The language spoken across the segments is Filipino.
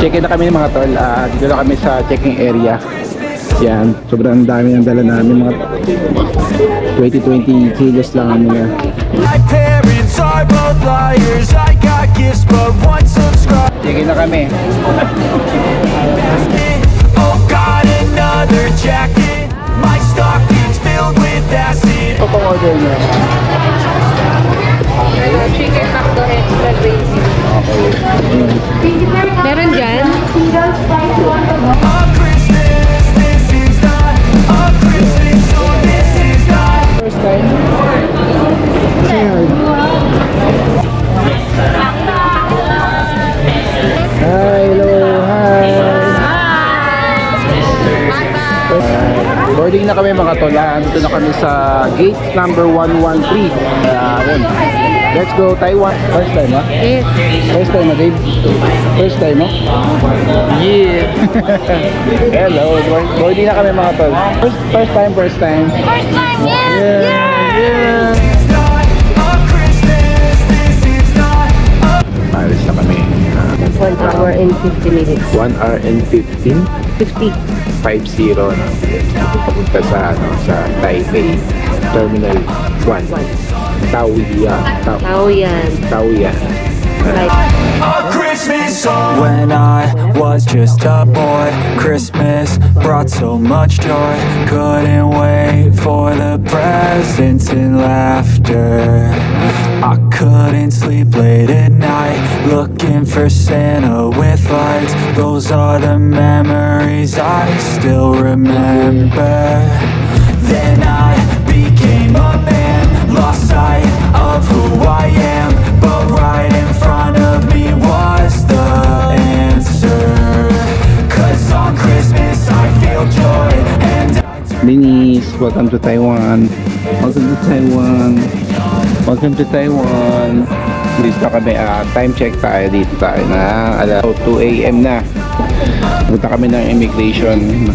check-in na kami mga tol. Dito na kami sa checking area. Yan, sobrang dami ng dala namin mga 20 kilos lang ang mga. My parents are both liars. I got gifts but one subscribe. Check-in na kami. Oh God, another jacket. My stocking's filled with acid. Ito pang order niya. Chicken taco extra gravy. Meron dyan? First time? Hello, hi! Boarding na kami mga tol. Dito na kami sa gate number 113. Ayun. Let's go Taiwan. First time ha? Yes. First time ha Dave? First time ha? Yeah! Hello, boarding na kami mga tol. First time. First time, yes! Yeah! Maalis na kami. 1 hour and 50 minutes. 1 hour and 15? 50. 50 na. Papunta sa, sa Taipei Terminal 1. Taoyuan. A Christmas song. When I was just a boy, Christmas brought so much joy. Couldn't wait for the presents and laughter. I couldn't sleep late at night, looking for Santa with lights. Those are the memories I still remember. Then I became a man, lost sight of who I am, but right in front of me was the answer. 'Cause on Christmas I feel joy and Denise, welcome to Taiwan. Welcome to Taiwan. Welcome to Taiwan. Dito na kami, time check tayo dito tayo na 2 AM na. Punta kami ng immigration.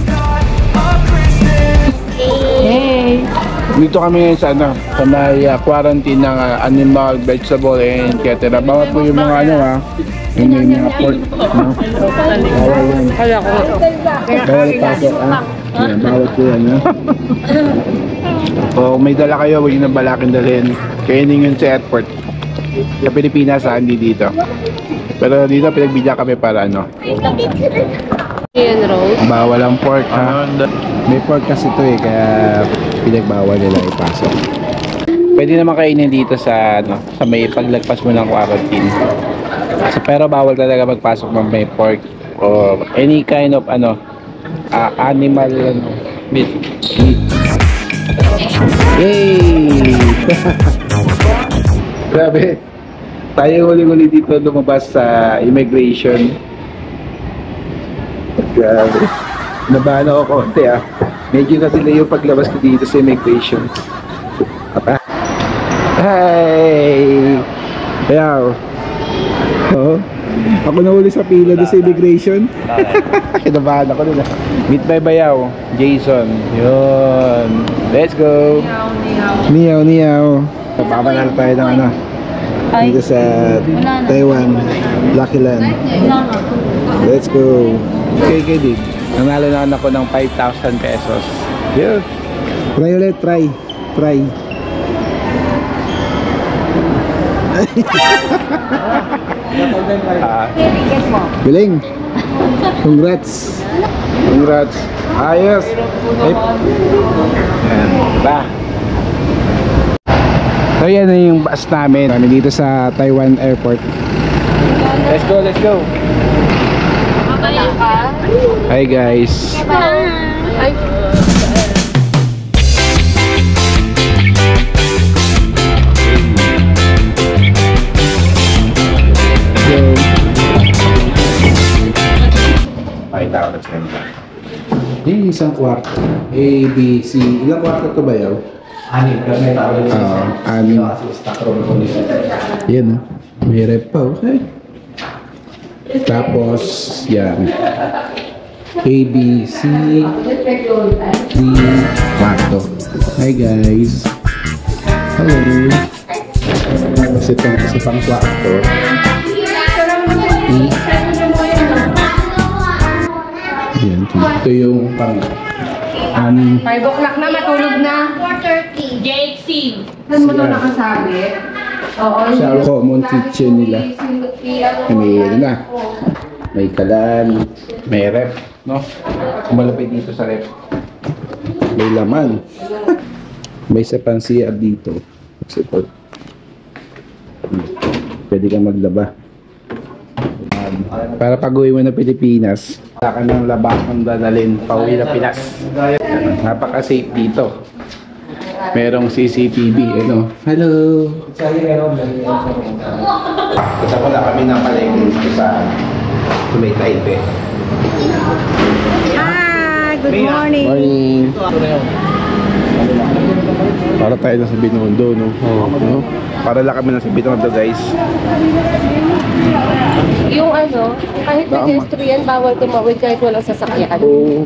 Hey! Dito kami sa sa may quarantine ng animal, vegetable, and etc. Bawat po yung mga yung may mga pork, no? Bawal yan. Kaya ko. Bawal pasok, Yan, bawat po yan, So, kung may dala kayo, huwag nyo na balakin dalhin. Kainin yun sa airport. Sa Pilipinas, hindi dito. Pero dito, pinagbigyan kami para Yan, Rose. bawal ang pork, May pork kasi ito kaya pinagbawal nila ipasok. Pwede naman kainin dito sa sa may paglagpas mo ng quarantine. Pero bawal talaga magpasok ng may pork or any kind of animal meat. Yay! Grabe. Tayo huli-huli dito lumabas sa immigration. Grabe. Nabahan ako konti Medyo na delay yung paglabas ko dito sa immigration. Hey! Ayaw. Ako nahuli sa pila doon sa immigration. Kinabahan ako doon. Meet by Bayaw, Jason. Yun. Let's go. Niyaw. Papanalo tayo ng dito sa Taiwan, Lucky Land. Let's go. Okay, Dave. Nanalo na ako ng 5,000 pesos. Yun. Try ulit, try. Galing. Congrats. Ayos. Ayan. So yan na yung bus namin. Kami dito sa Taiwan Airport. Let's go. Hi guys. Hi. Yung isang kwarto, A, B, C. Ilang kwarto to ba yaw? Anim, pero may tao rin siya. Anim. Kasi stock room ko nila. Yan may rep pa, okay. Tapos, yan. A, B, C, D, kwarto. Hi guys. Hello. Kasi itong isa pang kwarto. E, Ayan, ito yung pang-anim. 5 o'clock na, matulog na. 4:30. JXC. Saan mo ito nakasabi? Oo. Sa common kitchen nila. May ano na. May kalan. May rep. No? Malapit dito sa rep. May laman. May sapansiya dito. Support. Pwede kang maglaba. Para pag-uwi mo na Pilipinas, wala ka ng laba kung dadalhin pauwi na Pinas. Napaka-safe dito. Merong CCTV, ano? Hello! Kasama na kami ng palengke dito sa May Taipei. Hi, good morning. Morning! Para tayo na sa Binondo, no? No? Para lang kami na sa Binondo, guys. Yung ano, kahit pedestrian, bawal tumawid kahit walang sasakyan. Oo.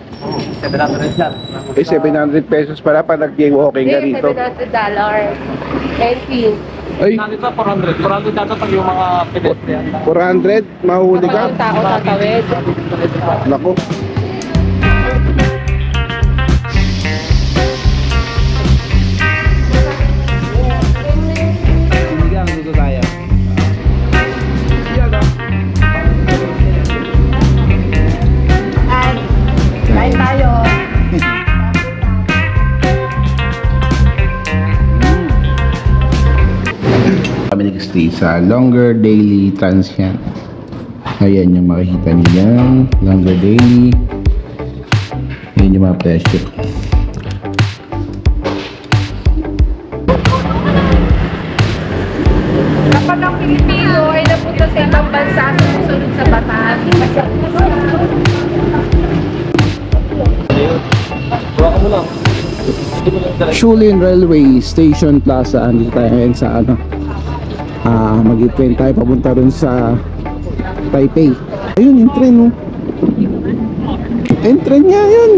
700 yan. Eh, 700 pesos pala pag nag-walking ka rito. $700. 19. Ay, Sabi pa 400. 400 data pag yung mga pedestrian. 400? Mahuli ka? Kapag ang tao tatawid. Naku. Sinigang, dito tayo. Yan ah. Kain tayo. Kami nag-stay sa Longer Daily Transient. Ayan yung makikita niyo, Longer Daily. Ayan yung mga presyo. Kapag ang Pilipino ay napunta sa ibang bansa, sumusunod sa batas. Shulin Railway Station Plaza. Andito tayo ngayon sa ano, mag-train tayo papunta rin sa Taipei. Ayun yung train, oh. Yung train niya yun.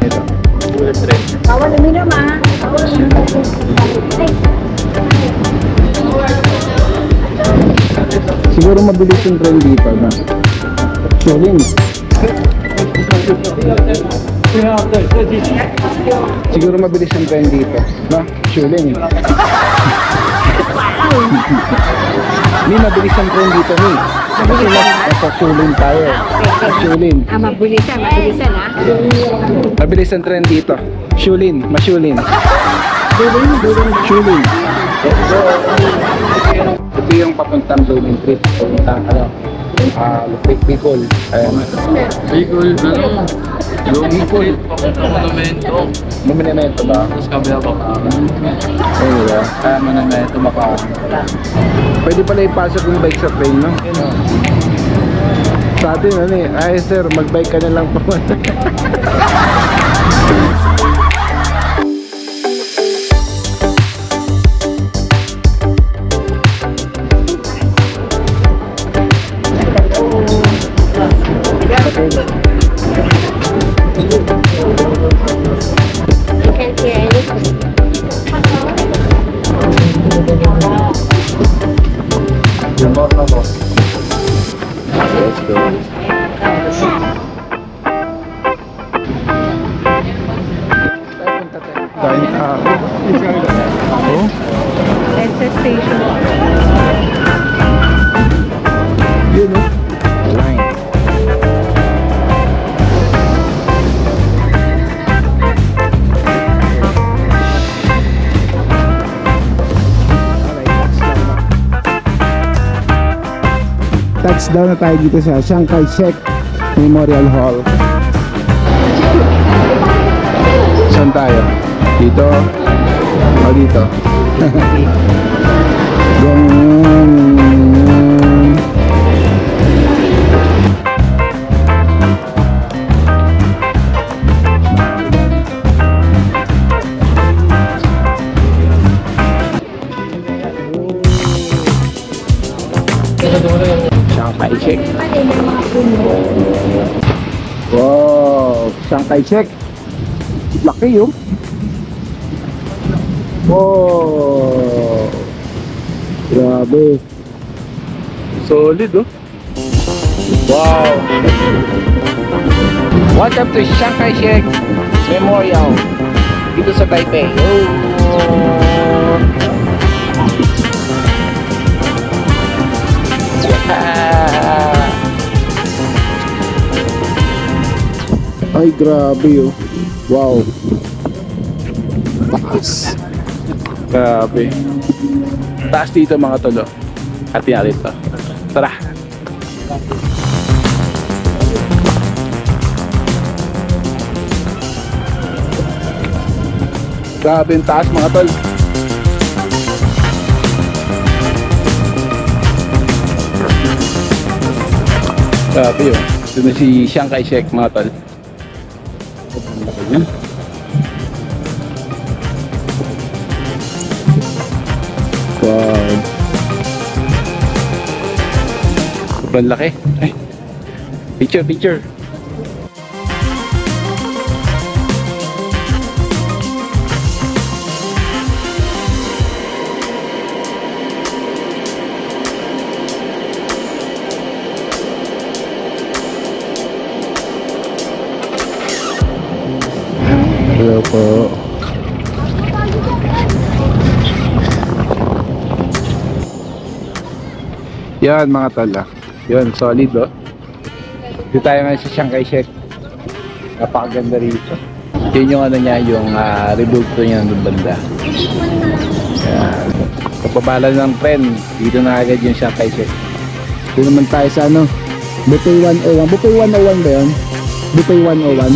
Ito. Bawal uminom ah. Siguro mabilis yung train dito na Shulin. Siguro mabilis yung train dito na Shulin. May mabilis ang train dito, May. Kasi nasa Shulin tayo. Shulin. Mabilisan ah. Mabilis ang train dito. Shulin, Mashulin. Shulin. Ito yung papuntang Blooming Tree. Papuntang ano? Bicol. Ayan. Bicol, ano? Yung Bicol, monumento. Monumento ba? Tapos kabila pa ka. Ayun ba? Kaya monumento maka. Pwede pala ipasok yung bike sa train, no? Sa atin, ano eh. Ay, sir, mag-bike ka na lang po. You can't hear anything. Let's go. Kain tao. Oh? Exit station. Yun, no? Line. Touchdown na tayo dito sa Chiang Kai-shek Memorial Hall. Saan tayo? Dito? O dito? Ganyan. Chiang Kai-shek. Wow, Chiang Kai-shek. Laki yun. Wow. Grabe. Solid, oh. Wow! Welcome to Chiang Kai-shek Memorial dito sa Taipei. Oh! Ay, grabe oh. Wow. Taas. Grabe. Taas dito mga tolo. Hati natin to. Tara. Grabe yung taas mga tol. Grabe yun. Ito na si Chiang Kai-shek mga tol. Wow. Sobrang laki. Ay. Picture. Hello po. Yan mga tala. Yan, solid oh. Dito tayo ngayon sa Chiang Kai-shek. Napakaganda rito. Yun yung ano niya, yung rebulto niya ng banda. Yan. Kapabala ng tren, dito na agad yung Chiang Kai-shek. Dito naman tayo sa ano, Bupay 101. Bupay 101 ba yun? Bupay 101.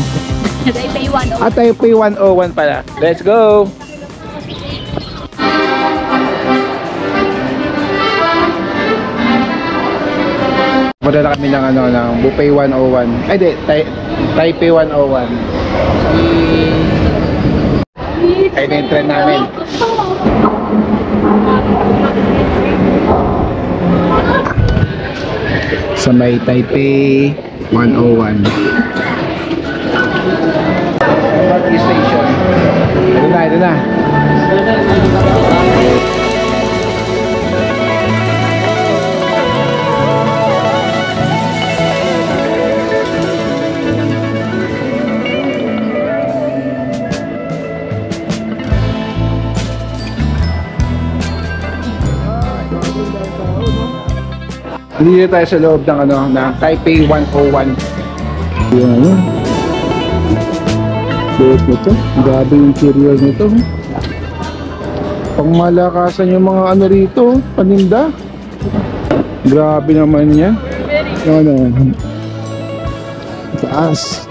Taipei 101. Ah, Taipei 101 pala. Let's go! Punta na kami ng ano, ng Bupay 101. Ay, di, Taipei 101. Ay, na yung trend namin. Sa may Taipei 101. Station. Ito na. Dito tayo sa loob ng ano, ng Taipei 101. Yan. Loob nito. Grabe yung interior nito. Pangmalakasan yung mga ano rito, paninda. Grabe naman yan. Ano? Taas.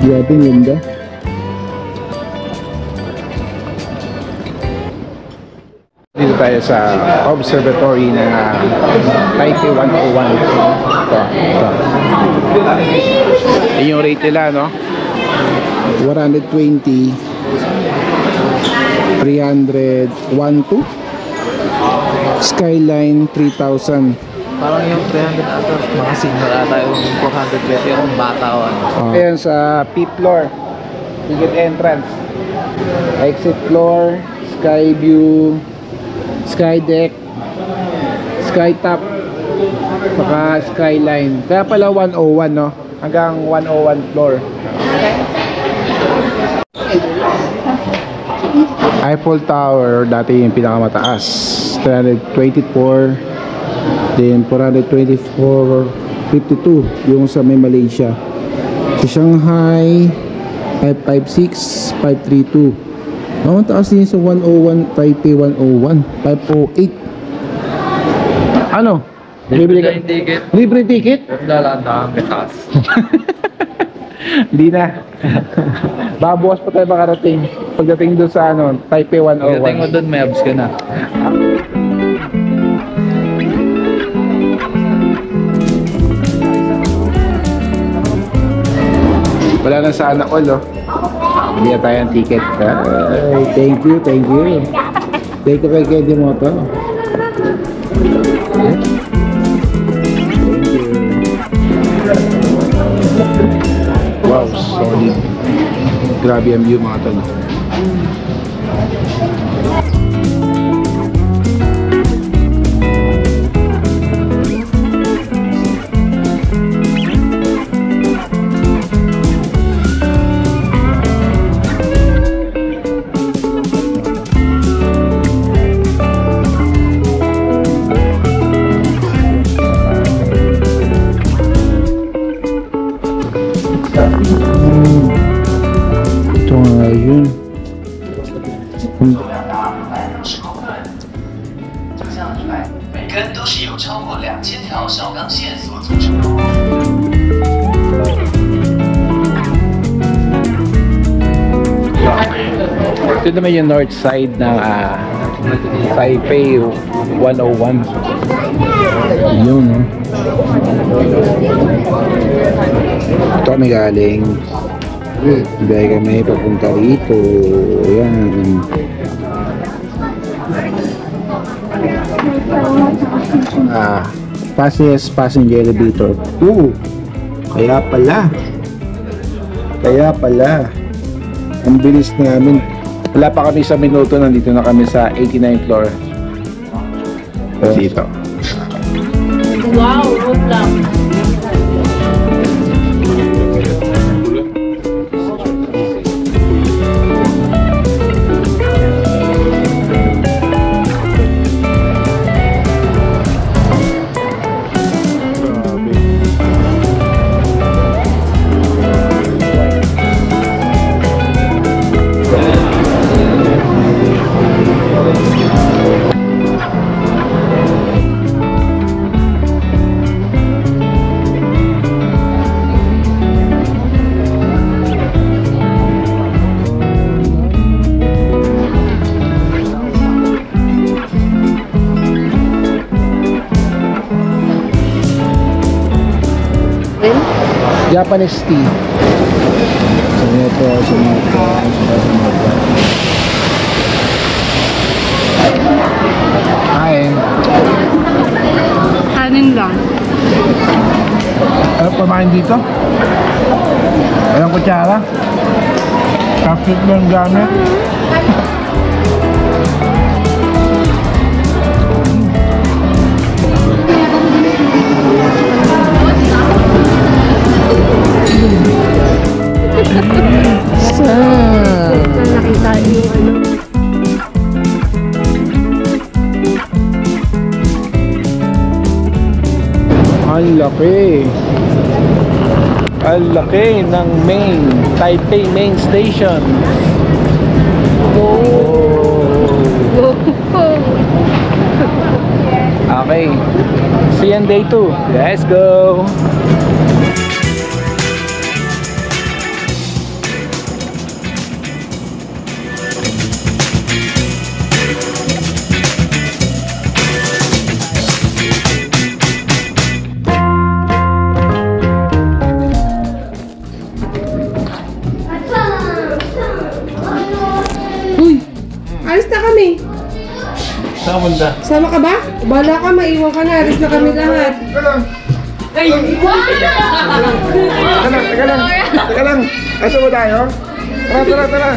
Grabe yung ganda. Dito tayo sa observatory ng Taipei 101. Ito. Yan yung rate nila, no? 120, 300, 12, Skyline 3,000. Parang yung 300 atas, mga signal ata yung 420 yung bata o ano. Ayan sa P floor, ticket entrance, exit floor, sky view, sky deck, sky top, saka skyline. Kaya pala 101, no? Hanggang 101 floor. Eiffel Tower, dati yung pinakamataas, 324, then 424, 52 yung sa may Malaysia. Sa Shanghai 556, 532. Ang taas din sa 101, Taipei 101, 508. Ano? Libre na yung ticket. Libre ticket? Lalanda ang taas. Hindi na. Babawas pa tayo makarating. Pagdating doon sa ano, Taipei 101. Pagdating mo doon, may abs ka na. Wala na sa anak all, oh. Hindi na tayo ang ticket. Ay, thank you. Thank you kay Kedi Moto. Thank you. Wow, solid. Grabe ang view mga tol. 是由超过2000条小钢线所组成。 Ito naman yung north side ng Taipei 101. Yun, no? Ito kami galing. Dahil kami papunta rito. Ayan. Passenger elevator. Kaya pala. Ang bilis namin. Wala pa kami sa minuto, nandito na kami sa 89th floor. Dito. Wow, road lang. Japanese tea. Sumoto. Kain. Kanin lang. Ano pamain dito? Walang kutsara? Kapit lang gamit? Nakita niyo ano. Ang laki ng Taipei main station. Okay, see you on day 2. Let's go. Alis na kami. Saan punta? Sama ka ba? Bala ka, maiwan ka na. Alis na kami lahat. Ay! Teka lang. Ito ba tayo? Tara. Let's go. Tara.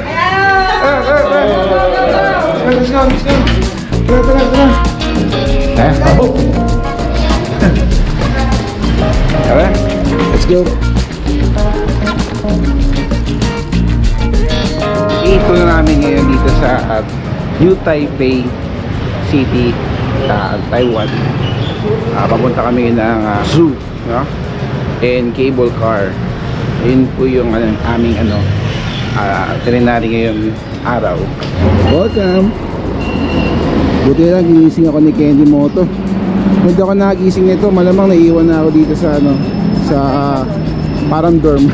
Tara. Let's go. Ito na namin ngayon dito sa New Taipei City sa Taiwan. Papunta kami ng zoo, no? And cable car. Yun po yung aming itinerary ngayong araw. Welcome! Buti lang gigising ako ni Candy Moto. Kung di ako nakagising nito, malamang naiiwan na ako dito sa sa parang dorm.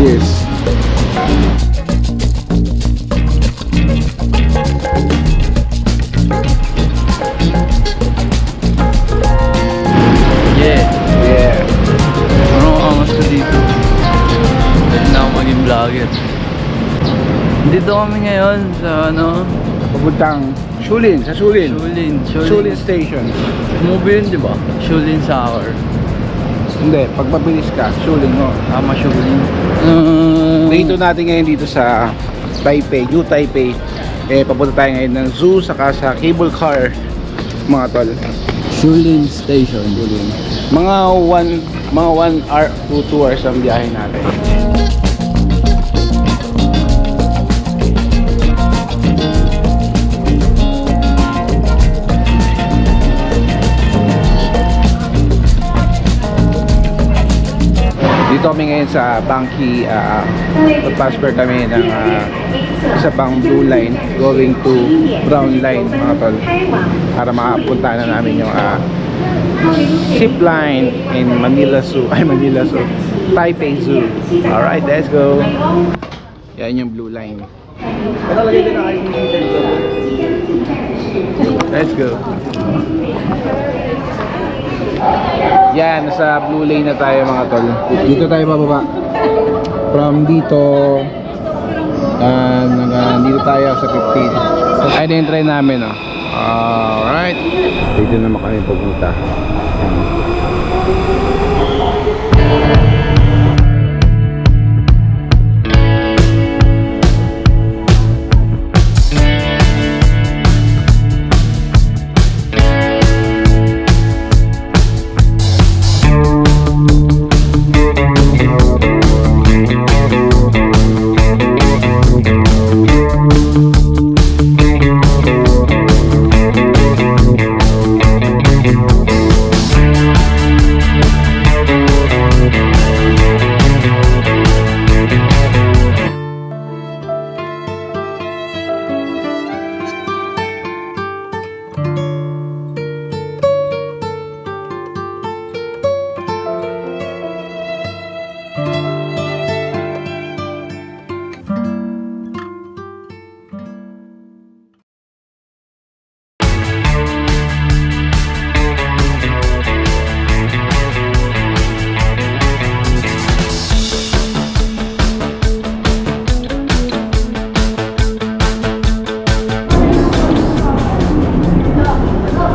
Cheers. Yeah. Ano ang angas ko dito? Pwede na ako maging vlogger. Dito kami ngayon sa Papuntang Shulin, sa Shulin. Shulin Station. Movie yun, di ba? Shulin Sour. Hindi, pag mabilis ka, Shulin mo. Tama, Shulin. Dito natin ngayon dito sa Taipei, New Taipei. Papunta tayo ngayon ng zoo saka sa cable car, mga tol. Shulin Station. Mga 1 hour to 2 hours ang biyahe natin. Dito kami ngayon sa Bangki. Transfer kami ng isa pang blue line going to brown line mga tol, para makapunta na namin yung zip line in Manila Zoo. Taipei Zoo. Alright, let's go. Yan yung blue line. Let's go. Yan, nasa blue lane na tayo mga tol. Dito tayo bababa. From dito dito tayo sa 15. Ay, na yung train namin, oh. Alright. Dito naman kami pupunta.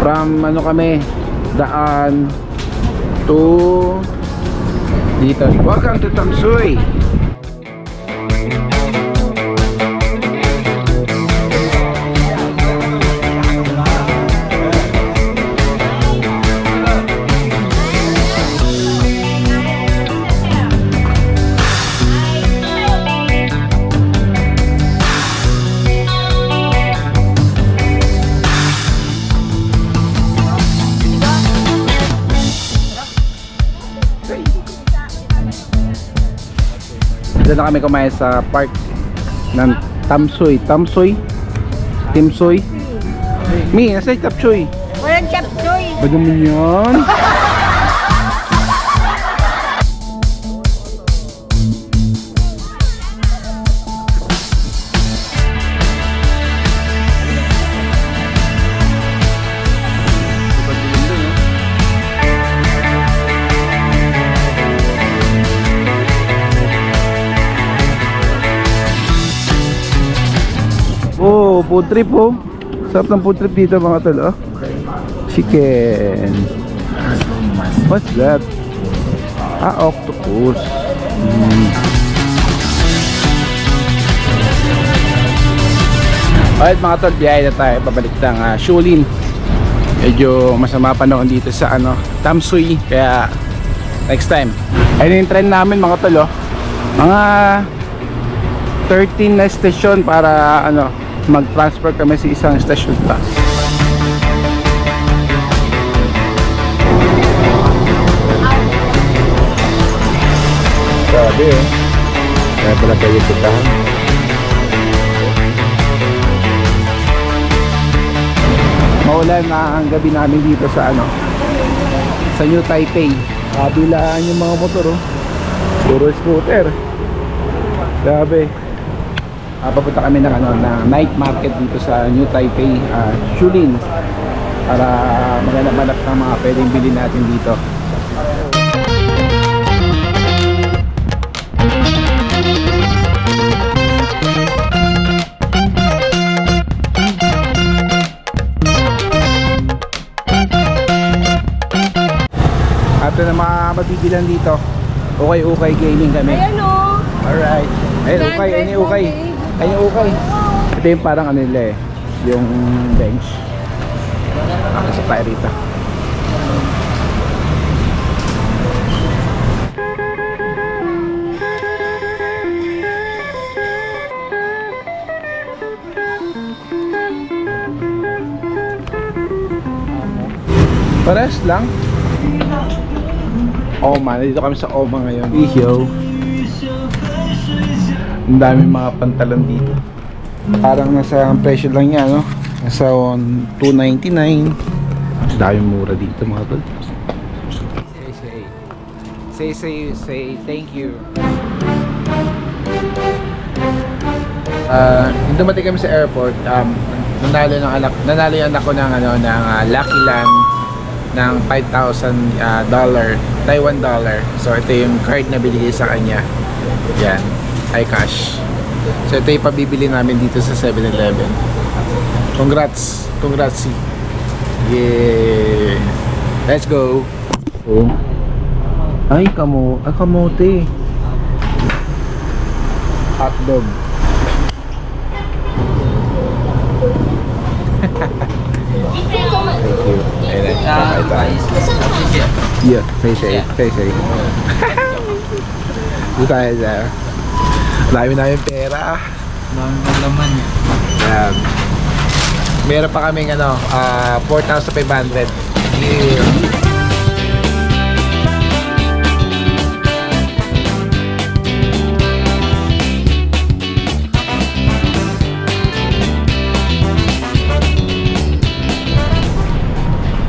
From ano kami, daan to dito. Welcome to Tamsui. Dito na kami kumain sa park ng Tamsui. Timsoy. Mi, nasa yung Tapsoy. Walang chapsoy. Ba naman yan? Oh, food trip oh. Sarap ng food trip dito mga tol, oh. Chicken. What's that? Octopus. Alright mga tol, biyahe na tayo pabalik ng Shulin. Medyo masama panahon dito sa Tamsui, kaya next time. Ayun yung train namin mga tol, oh. Mga 13 na station para mag-transfer kami sa isang station pa. Sabi eh, kaya pala kayo putahan. Maulan na ang gabi namin dito sa sa New Taipei. Kabilaan yung mga motor, oh. Puro scooter. Grabe. Papunta kami ng na night market dito sa New Taipei, Shulin, para maghanap-hanap ng mga pwedeng bilhin natin dito. At na mga mabibilan dito. Okay gaming kami. Ayan o. Alright. Ayun, okay. Ayun, okay. Ito yung parang nila eh, yung bench. Sa tayo rito. Pares lang. Oma. Nandito kami sa Oma ngayon. Yo. Ang daming mga pantalon dito. Parang nasa ang presyo lang yan, no? Nasa $299. Ang daming mura dito mga tol. Say thank you. Nung dumating kami sa airport, nanalo yung anak ko ng Lucky Land ng $5,000 Taiwan dollar. So ito yung card na binigay sa kanya. Yan, iCash. So ito yung pabibili namin dito sa 7-Eleven. Congrats. Yeah. Let's go. Oh. Ay, kamote. Hotdog. Thank you. Yeah, say. Dito tayo dyan. Dami namin pera. Dami ng laman. Yan. Meron pa kaming 4,500. Yeah.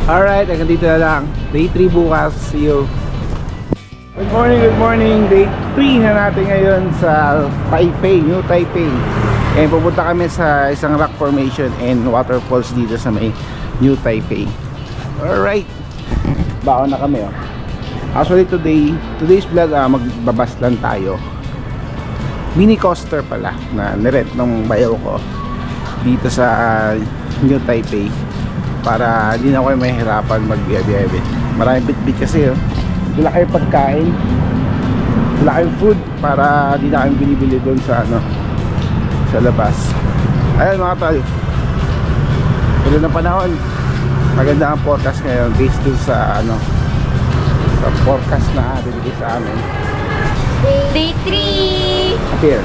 Alright, hanggang dito na lang. Day 3 bukas. See you. Good morning. Day 3 na natin ngayon sa Taipei, New Taipei. And pupunta kami sa isang rock formation and waterfalls dito sa may New Taipei. Alright. Baon na kami, oh. Actually today's vlog, magbabas lang tayo. Mini coaster pala na nirent ng bayaw ko dito sa New Taipei. Para hindi na ako mahihirapan mag-biyahe. Maraming bit-bit kasi, oh. Wala kayong pagkain, wala kayong food, para hindi na kayong binibili doon sa sa labas. Ayun mga tol, tuloy ng panahon, maganda ang forecast ngayon based dun sa sa forecast na binigay sa amin. Day 3. Here.